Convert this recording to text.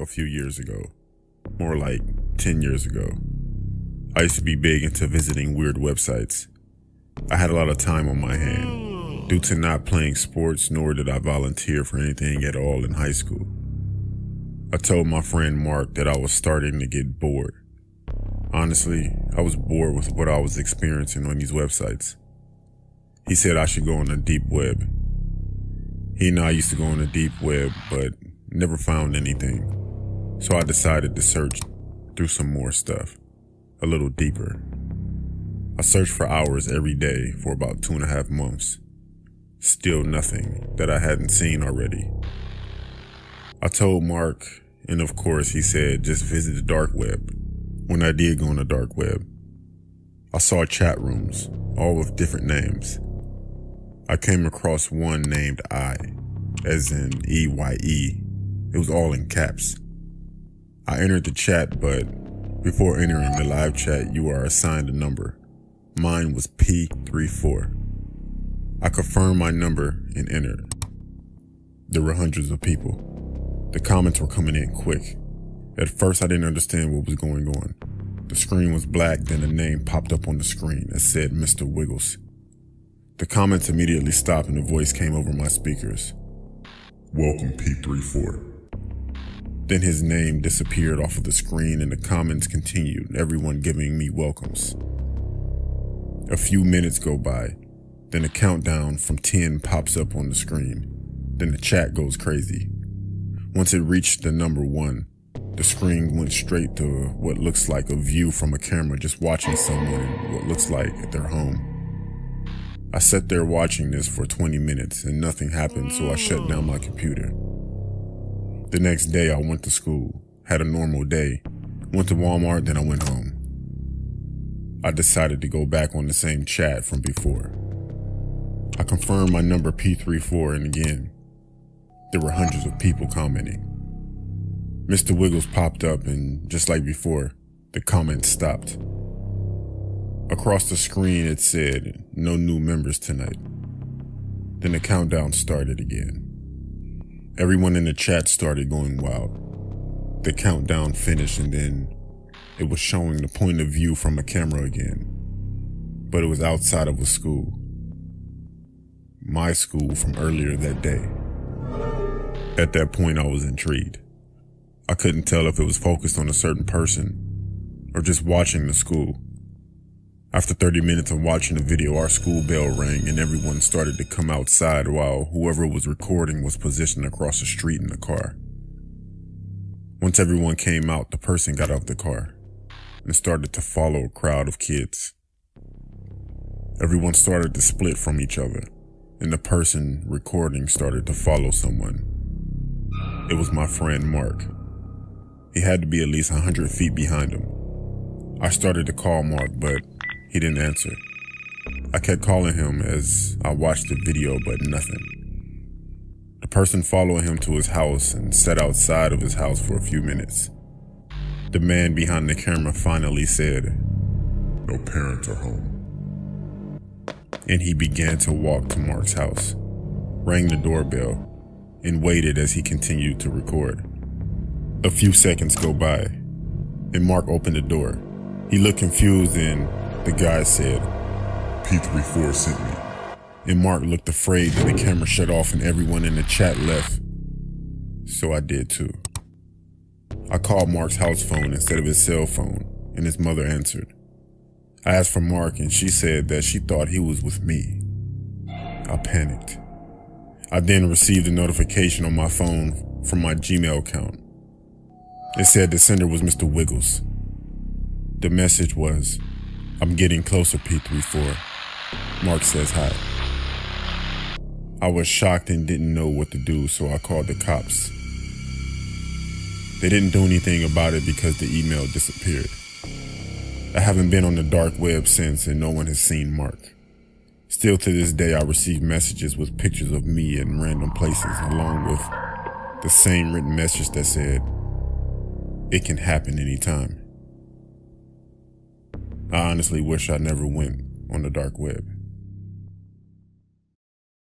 a few years ago, more like 10 years ago. I used to be big into visiting weird websites. I had a lot of time on my hand, due to not playing sports, nor did I volunteer for anything at all in high school. I told my friend Mark that I was starting to get bored. Honestly, I was bored with what I was experiencing on these websites. He said I should go on the deep web. He and I used to go on the deep web, but never found anything. So I decided to search through some more stuff, a little deeper. I searched for hours every day for about 2.5 months. Still nothing that I hadn't seen already. I told Mark, and of course he said just visit the dark web. When I did go on the dark web, I saw chat rooms, all with different names. I came across one named I, as in EYE. It was all in caps. I entered the chat, but before entering the live chat, you are assigned a number. Mine was P34. I confirmed my number and entered. There were hundreds of people. The comments were coming in quick. At first, I didn't understand what was going on. The screen was black, then a name popped up on the screen that said Mr. Wiggles. The comments immediately stopped and a voice came over my speakers. Welcome, P34. Then his name disappeared off of the screen and the comments continued, everyone giving me welcomes. A few minutes go by, then a countdown from 10 pops up on the screen. Then the chat goes crazy. Once it reached the number 1, the screen went straight to what looks like a view from a camera just watching someone in what looks like at their home. I sat there watching this for 20 minutes and nothing happened, so I shut down my computer. The next day I went to school, had a normal day, went to Walmart, then I went home. I decided to go back on the same chat from before. I confirmed my number P34 and again, there were hundreds of people commenting. Mr. Wiggles popped up and just like before, the comments stopped. Across the screen it said, no new members tonight. Then the countdown started again. Everyone in the chat started going wild. The countdown finished and then it was showing the point of view from a camera again. But it was outside of a school. My school from earlier that day. At that point I was intrigued. I couldn't tell if it was focused on a certain person or just watching the school. After 30 minutes of watching the video, our school bell rang and everyone started to come outside while whoever was recording was positioned across the street in the car. Once everyone came out, the person got out of the car and started to follow a crowd of kids. Everyone started to split from each other and the person recording started to follow someone. It was my friend Mark. He had to be at least 100 feet behind him. I started to call Mark, but he didn't answer. I kept calling him as I watched the video, but nothing. The person followed him to his house and sat outside of his house for a few minutes. The man behind the camera finally said, "No parents are home." And he began to walk to Mark's house, rang the doorbell, and waited as he continued to record. A few seconds go by, and Mark opened the door. He looked confused and the guy said, "P34 sent me." And Mark looked afraid that the camera shut off and everyone in the chat left. So I did too. I called Mark's house phone instead of his cell phone, and his mother answered. I asked for Mark and she said that she thought he was with me. I panicked. I then received a notification on my phone from my Gmail account. It said the sender was Mr. Wiggles. The message was, "I'm getting closer, P34. Mark says hi." I was shocked and didn't know what to do, so I called the cops. They didn't do anything about it because the email disappeared. I haven't been on the dark web since and no one has seen Mark. Still to this day I receive messages with pictures of me in random places along with the same written message that said, "It can happen anytime." I honestly wish I never went on the dark web.